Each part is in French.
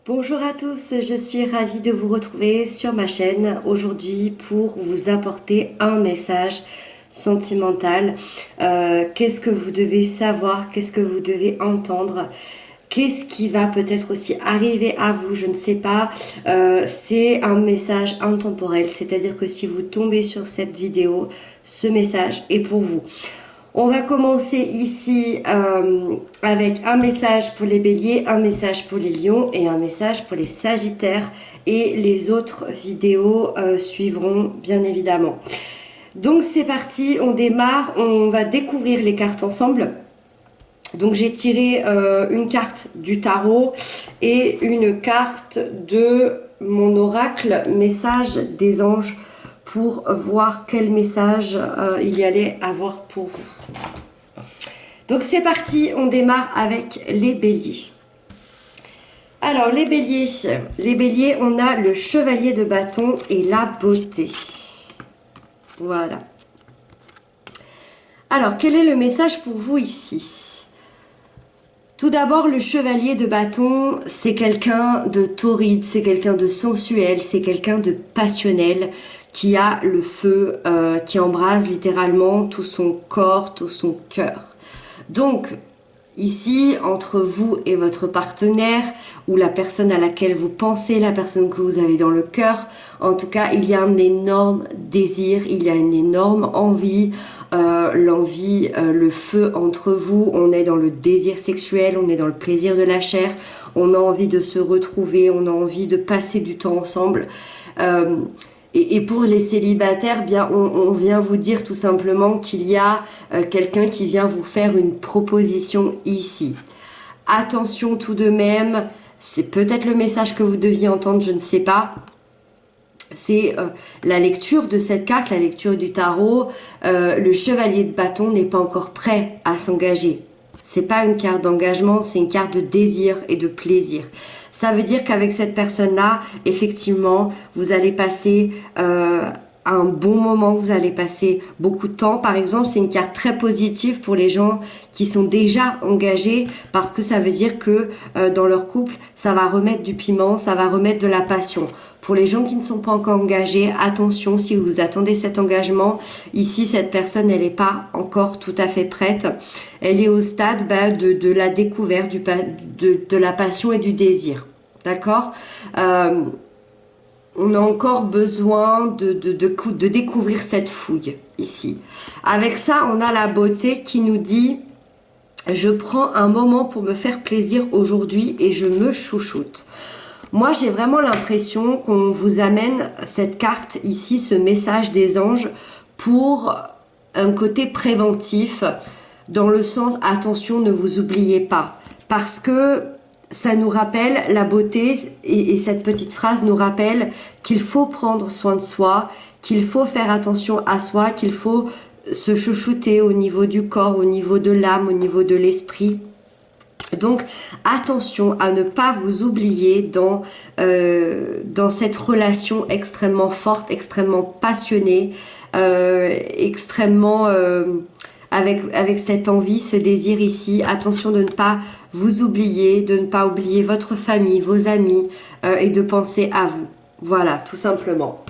Bonjour à tous, je suis ravie de vous retrouver sur ma chaîne aujourd'hui pour vous apporter un message sentimental. Qu'est-ce que vous devez savoir, qu'est-ce que vous devez entendre, qu'est-ce qui va peut-être aussi arriver à vous, je ne sais pas. C'est un message intemporel, c'est-à-dire que si vous tombez sur cette vidéo, ce message est pour vous. On va commencer ici avec un message pour les béliers, un message pour les lions et un message pour les sagittaires. Et les autres vidéos suivront bien évidemment. Donc c'est parti, on démarre, on va découvrir les cartes ensemble. Donc j'ai tiré une carte du tarot et une carte de mon oracle, message des anges, pour voir quel message il y allait avoir pour vous. Donc c'est parti, on démarre avec les béliers. Alors les béliers, on a le chevalier de bâton et la beauté. Voilà. Alors quel est le message pour vous ici ? Tout d'abord, le chevalier de bâton, c'est quelqu'un de torride, c'est quelqu'un de sensuel, c'est quelqu'un de passionnel, qui a le feu, qui embrase littéralement tout son corps, tout son cœur. Donc, ici, entre vous et votre partenaire, ou la personne à laquelle vous pensez, la personne que vous avez dans le cœur, en tout cas, il y a un énorme désir, il y a une énorme envie, l'envie, le feu entre vous, on est dans le désir sexuel, on est dans le plaisir de la chair, on a envie de se retrouver, on a envie de passer du temps ensemble. Et pour les célibataires, bien, on vient vous dire tout simplement qu'il y a quelqu'un qui vient vous faire une proposition ici. Attention tout de même, c'est peut-être le message que vous deviez entendre, je ne sais pas. C'est la lecture de cette carte, la lecture du tarot. Le chevalier de bâton n'est pas encore prêt à s'engager. C'est pas une carte d'engagement, c'est une carte de désir et de plaisir. Ça veut dire qu'avec cette personne-là, effectivement, vous allez passer un bon moment, vous allez passer beaucoup de temps. Par exemple, c'est une carte très positive pour les gens qui sont déjà engagés parce que ça veut dire que dans leur couple, ça va remettre du piment, ça va remettre de la passion. Pour les gens qui ne sont pas encore engagés, attention, si vous attendez cet engagement, ici, cette personne, elle n'est pas encore tout à fait prête. Elle est au stade de la découverte, de la passion et du désir. D'accord ? On a encore besoin de découvrir cette fougue ici. Avec ça, on a la beauté qui nous dit « Je prends un moment pour me faire plaisir aujourd'hui et je me chouchoute ». Moi, j'ai vraiment l'impression qu'on vous amène cette carte ici, ce message des anges, pour un côté préventif, dans le sens « Attention, ne vous oubliez pas ». Parce que ça nous rappelle la beauté et cette petite phrase nous rappelle qu'il faut prendre soin de soi, qu'il faut faire attention à soi, qu'il faut se chouchouter au niveau du corps, au niveau de l'âme, au niveau de l'esprit. Donc attention à ne pas vous oublier dans cette relation extrêmement forte, extrêmement passionnée, extrêmement avec cette envie, ce désir ici. Attention de ne pas vous oublier, de ne pas oublier votre famille, vos amis et de penser à vous. Voilà, tout simplement.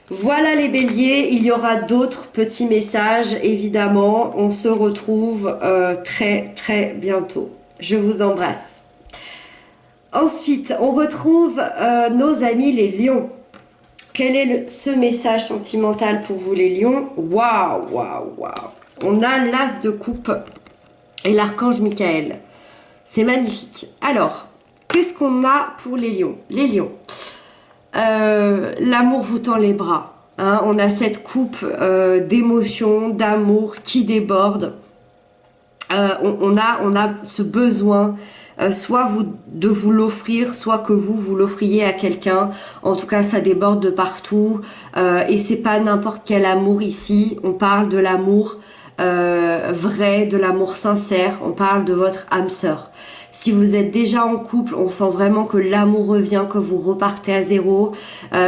Voilà les béliers, il y aura d'autres petits messages, évidemment. On se retrouve très très bientôt. Je vous embrasse. Ensuite, on retrouve nos amis les lions. Quel est ce message sentimental pour vous les lions? Waouh, waouh, waouh. On a l'as de coupe et l'archange Michael. C'est magnifique. Alors, qu'est-ce qu'on a pour les lions? Les lions. L'amour vous tend les bras. Hein, on a cette coupe d'émotion, d'amour qui déborde. On a ce besoin, soit de vous l'offrir, soit que vous l'offriez à quelqu'un. En tout cas, ça déborde de partout. Et c'est pas n'importe quel amour ici. On parle de l'amour vrai, de l'amour sincère. On parle de votre âme sœur. Si vous êtes déjà en couple, on sent vraiment que l'amour revient, que vous repartez à zéro.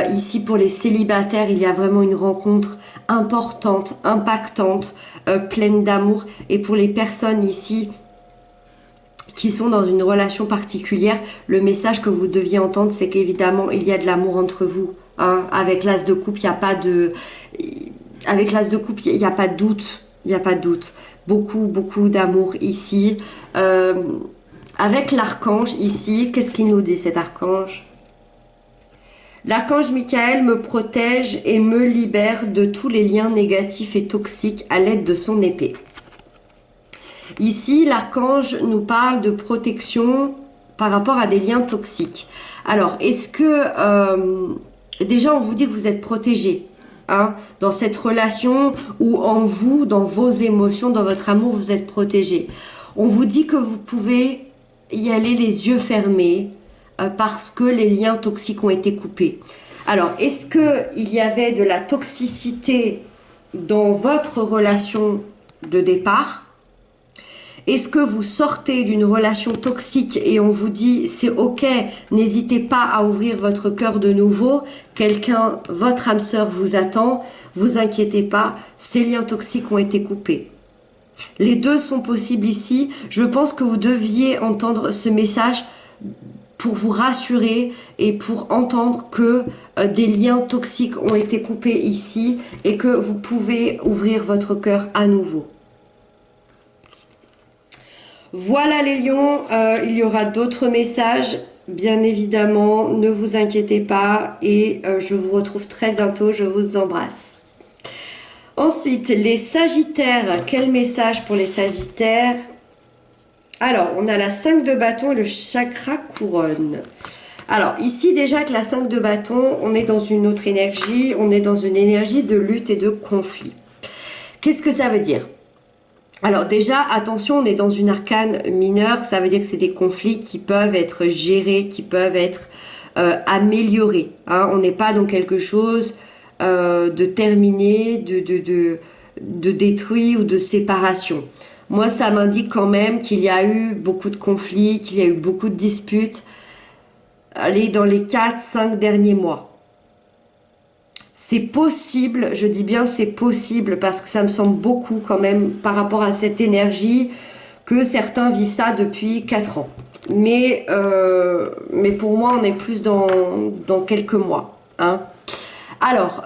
Ici, pour les célibataires, il y a vraiment une rencontre importante, impactante, pleine d'amour. Et pour les personnes ici qui sont dans une relation particulière, le message que vous deviez entendre, c'est qu'évidemment, il y a de l'amour entre vous. Hein. Avec l'as de coupe, il n'y a pas de... Avec l'as de coupe, il n'y a pas de doute. Il n'y a pas de doute. Beaucoup, beaucoup d'amour ici. Avec l'archange ici, qu'est-ce qu'il nous dit cet archange? L'archange Michael me protège et me libère de tous les liens négatifs et toxiques à l'aide de son épée. Ici, l'archange nous parle de protection par rapport à des liens toxiques. Alors, est-ce que... déjà, on vous dit que vous êtes protégé. Hein, dans cette relation où en vous, dans vos émotions, dans votre amour, vous êtes protégé. On vous dit que vous pouvez y aller les yeux fermés parce que les liens toxiques ont été coupés. Alors, est-ce qu'il y avait de la toxicité dans votre relation de départ? Est-ce que vous sortez d'une relation toxique et on vous dit c'est ok, n'hésitez pas à ouvrir votre cœur de nouveau, quelqu'un, votre âme sœur vous attend, vous inquiétez pas, ces liens toxiques ont été coupés. Les deux sont possibles ici. Je pense que vous deviez entendre ce message pour vous rassurer et pour entendre que des liens toxiques ont été coupés ici et que vous pouvez ouvrir votre cœur à nouveau. Voilà les lions, il y aura d'autres messages, bien évidemment, ne vous inquiétez pas et je vous retrouve très bientôt, je vous embrasse. Ensuite, les sagittaires, quel message pour les sagittaires? Alors, on a la 5 de bâton et le chakra couronne. Alors, ici déjà avec la 5 de bâton, on est dans une autre énergie, on est dans une énergie de lutte et de conflit. Qu'est-ce que ça veut dire? Alors déjà, attention, on est dans une arcane mineure, ça veut dire que c'est des conflits qui peuvent être gérés, qui peuvent être améliorés. Hein. On n'est pas dans quelque chose de terminé, de détruit ou de séparation. Moi, ça m'indique quand même qu'il y a eu beaucoup de conflits, qu'il y a eu beaucoup de disputes dans les 4-5 derniers mois. C'est possible, je dis bien c'est possible parce que ça me semble beaucoup quand même par rapport à cette énergie que certains vivent ça depuis 4 ans. Mais pour moi, on est plus dans quelques mois. Hein. Alors,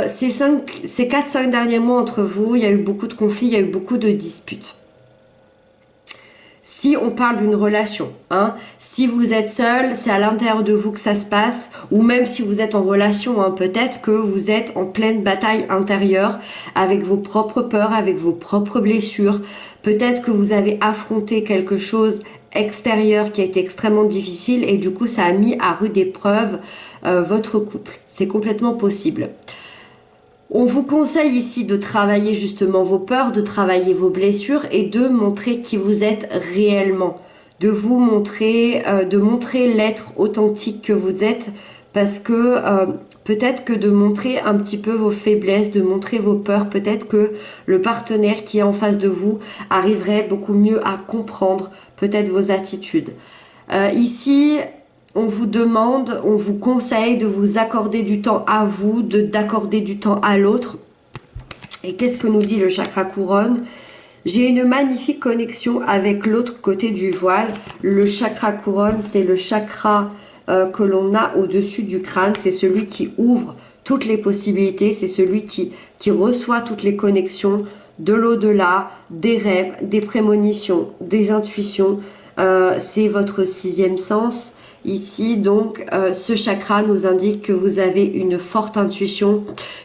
ces 4-5 derniers mois entre vous, il y a eu beaucoup de conflits, il y a eu beaucoup de disputes. Si on parle d'une relation, hein, si vous êtes seul, c'est à l'intérieur de vous que ça se passe, ou même si vous êtes en relation, hein, peut-être que vous êtes en pleine bataille intérieure avec vos propres peurs, avec vos propres blessures, peut-être que vous avez affronté quelque chose extérieur qui a été extrêmement difficile et du coup ça a mis à rude épreuve votre couple. C'est complètement possible. On vous conseille ici de travailler justement vos peurs, de travailler vos blessures et de montrer qui vous êtes réellement. De vous montrer, de montrer l'être authentique que vous êtes parce que peut-être que de montrer un petit peu vos faiblesses, de montrer vos peurs, peut-être que le partenaire qui est en face de vous arriverait beaucoup mieux à comprendre peut-être vos attitudes. Ici, on vous demande, on vous conseille de vous accorder du temps à vous, d'accorder du temps à l'autre. Et qu'est-ce que nous dit le chakra couronne? J'ai une magnifique connexion avec l'autre côté du voile. Le chakra couronne, c'est le chakra que l'on a au-dessus du crâne. C'est celui qui ouvre toutes les possibilités. C'est celui qui reçoit toutes les connexions de l'au-delà, des rêves, des prémonitions, des intuitions. C'est votre 6e sens. Ici, donc, ce chakra nous indique que vous avez une forte intuition,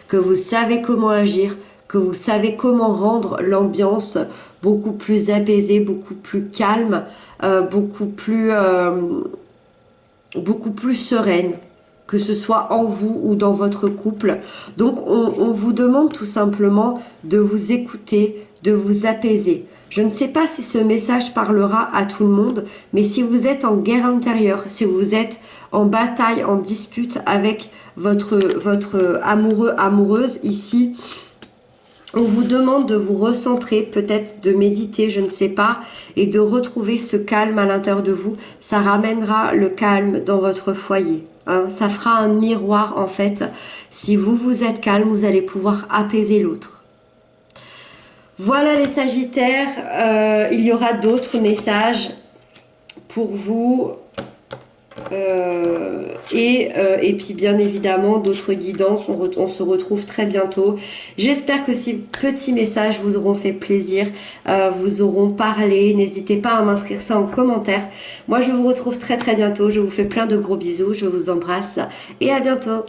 que vous savez comment agir, que vous savez comment rendre l'ambiance beaucoup plus apaisée, beaucoup plus calme, beaucoup plus sereine, que ce soit en vous ou dans votre couple. Donc, on vous demande tout simplement de vous écouter, de vous apaiser. Je ne sais pas si ce message parlera à tout le monde, mais si vous êtes en guerre intérieure, si vous êtes en bataille, en dispute avec votre amoureux, amoureuse, ici, on vous demande de vous recentrer, peut-être de méditer, je ne sais pas, et de retrouver ce calme à l'intérieur de vous. Ça ramènera le calme dans votre foyer. Hein. Ça fera un miroir, en fait. Si vous êtes calme, vous allez pouvoir apaiser l'autre. Voilà les sagittaires, il y aura d'autres messages. pour vous. Et puis bien évidemment d'autres guidances, on se retrouve très bientôt. J'espère que ces petits messages vous auront fait plaisir, vous auront parlé. N'hésitez pas à m'inscrire ça en commentaire. Moi je vous retrouve très très bientôt, je vous fais plein de gros bisous, je vous embrasse et à bientôt.